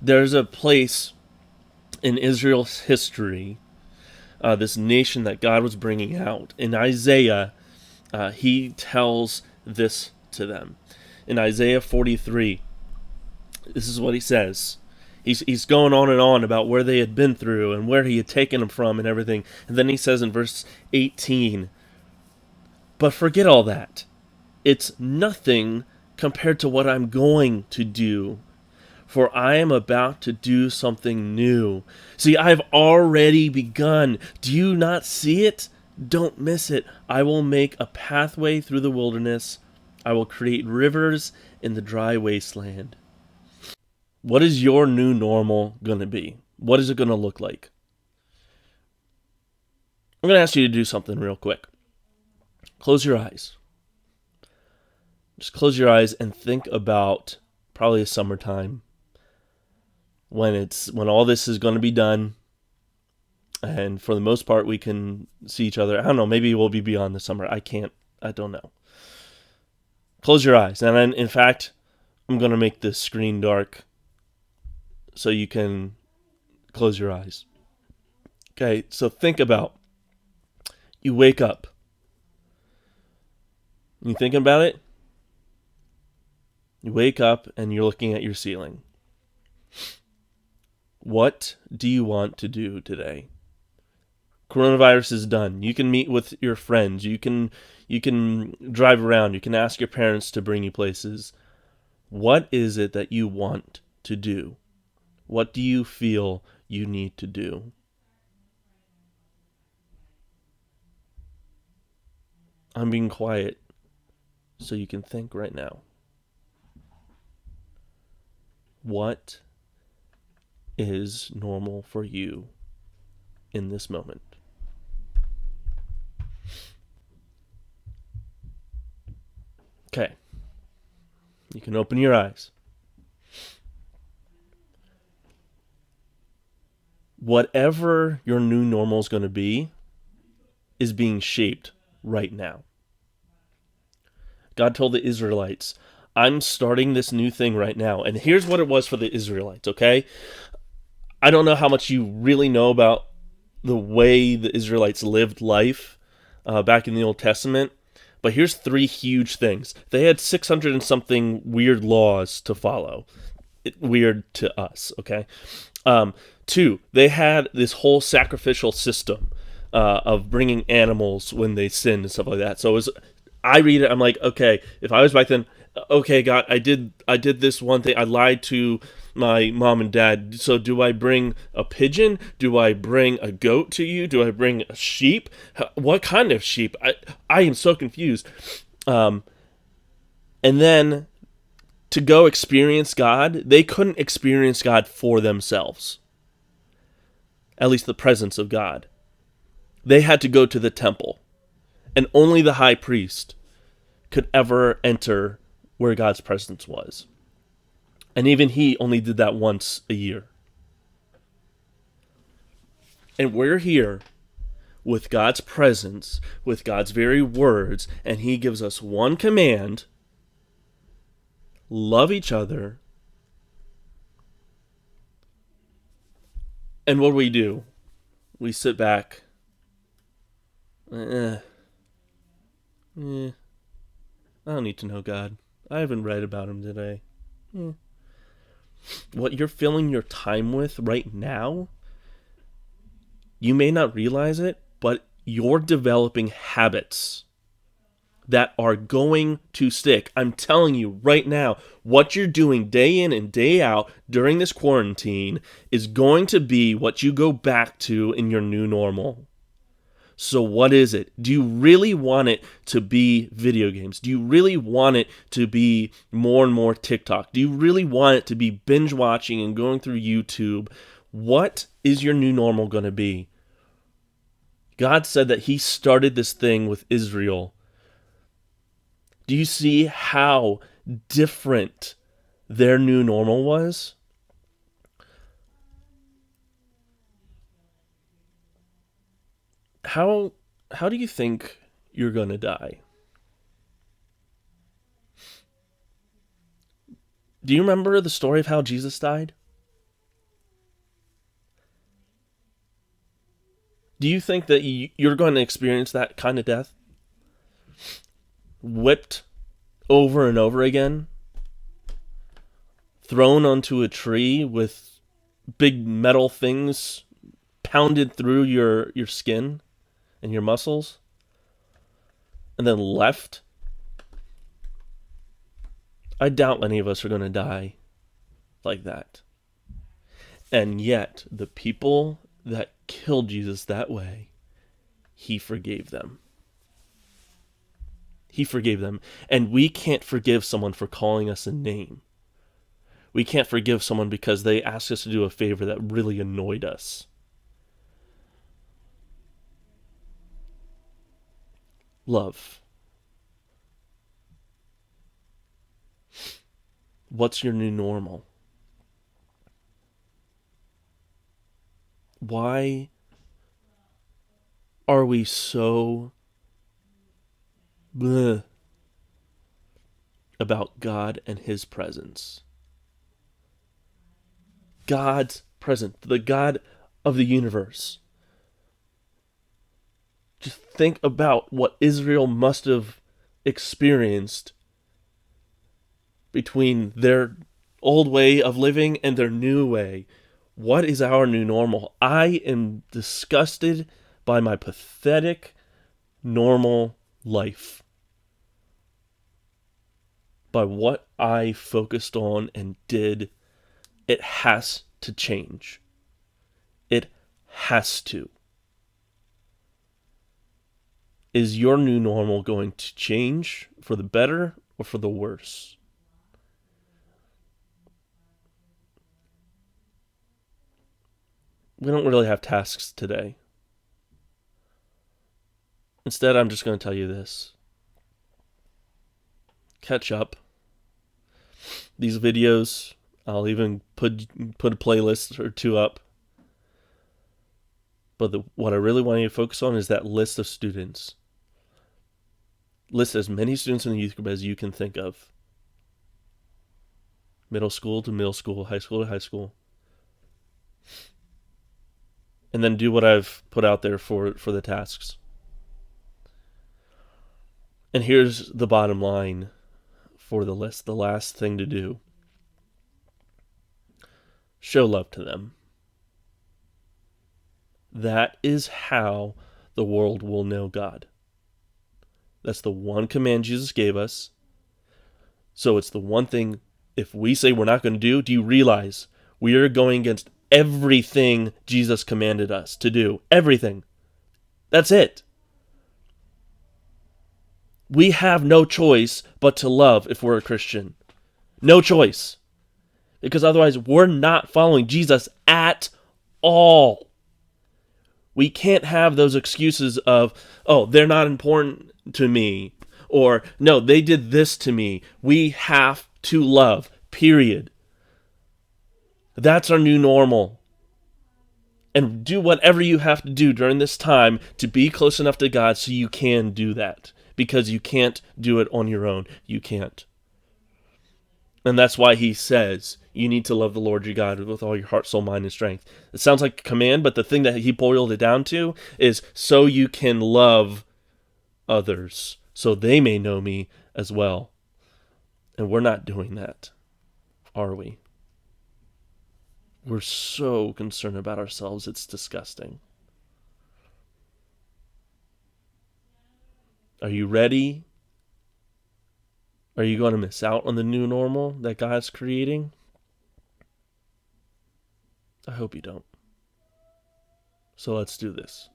There's a place in Israel's history, this nation that God was bringing out. In Isaiah, he tells this to them. In Isaiah 43, this is what he says. He's going on about where they had been through and where he had taken them from and everything. And then he says in verse 18, but forget all that. It's nothing compared to what I'm going to do. For I am about to do something new. See, I've already begun. Do you not see it? Don't miss it. I will make a pathway through the wilderness. I will create rivers in the dry wasteland. What is your new normal going to be? What is it going to look like? I'm going to ask you to do something real quick. Close your eyes. Just close your eyes and think about probably a summertime when all this is going to be done, and for the most part we can see each other. I don't know, maybe we'll be beyond the summer. I don't know. Close your eyes, and in fact, I'm going to make the screen dark so you can close your eyes. Okay, so think about, you wake up. You thinking about it? You wake up and you're looking at your ceiling. What do you want to do today? Coronavirus is done. You can meet with your friends. You can drive around. You can ask your parents to bring you places. What is it that you want to do? What do you feel you need to do? I'm being quiet so you can think right now. What is normal for you in this moment? Okay. You can open your eyes. Whatever your new normal is going to be is being shaped right now. God told the Israelites, I'm starting this new thing right now. And here's what it was for the Israelites, okay? I don't know how much you really know about the way the Israelites lived life back in the Old Testament, but here's three huge things. They had 600 and something weird laws to follow. Weird to us, okay? Two, they had this whole sacrificial system of bringing animals when they sinned and stuff like that. So it was, I read it, I'm like, okay, if I was back then, okay, God, I did this one thing. I lied to my mom and dad. So do I bring a pigeon? Do I bring a goat to you? Do I bring a sheep? What kind of sheep? I am so confused. And then to go experience God, they couldn't experience God for themselves. At least the presence of God. They had to go to the temple. And only the high priest could ever enter where God's presence was. And even he only did that once a year. And we're here with God's presence, with God's very words, and he gives us one command: love each other. And what do? We sit back. I don't need to know God. I haven't read about him today. What you're filling your time with right now, you may not realize it, but you're developing habits that are going to stick. I'm telling you right now, what you're doing day in and day out during this quarantine is going to be what you go back to in your new normal. So what is it? Do you really want it to be video games? Do you really want it to be more and more TikTok? Do you really want it to be binge watching and going through YouTube? What is your new normal going to be? God said that he started this thing with Israel. Do you see how different their new normal was? How do you think you're going to die? Do you remember the story of how Jesus died? Do you think that you're going to experience that kind of death? Whipped over and over again? Thrown onto a tree with big metal things pounded through your skin and your muscles? And then left? I doubt any of us are going to die like that. And yet, the people that killed Jesus that way, he forgave them. He forgave them. And we can't forgive someone for calling us a name. We can't forgive someone because they asked us to do a favor that really annoyed us. Love. What's your new normal? Why are we so bleh about God and his presence? God's presence, the God of the universe. Just think about what Israel must have experienced between their old way of living and their new way. What is our new normal? I am disgusted by my pathetic, normal life. By what I focused on and did. It has to change. It has to. Is your new normal going to change for the better or for the worse? We don't really have tasks today. Instead, I'm just going to tell you this. Catch up. These videos, I'll even put a playlist or two up. But what I really want you to focus on is that list of students. List as many students in the youth group as you can think of. Middle school to middle school, high school to high school. And then do what I've put out there for the tasks. And here's the bottom line for the list. The last thing to do. Show love to them. That is how the world will know God. That's the one command Jesus gave us. So it's the one thing, if we say we're not going to do you realize we are going against everything Jesus commanded us to do? Everything. That's it. We have no choice but to love if we're a Christian. No choice. Because otherwise we're not following Jesus at all. We can't have those excuses of, oh, they're not important to me. Or, no, they did this to me. We have to love, period. That's our new normal. And do whatever you have to do during this time to be close enough to God so you can do that. Because you can't do it on your own. You can't. And that's why he says you need to love the Lord your God with all your heart, soul, mind, and strength. It sounds like a command, but the thing that he boiled it down to is so you can love others, so they may know me as well. And we're not doing that, are we? We're so concerned about ourselves, it's disgusting. Are you ready? Are you going to miss out on the new normal that God's creating? I hope you don't. So let's do this.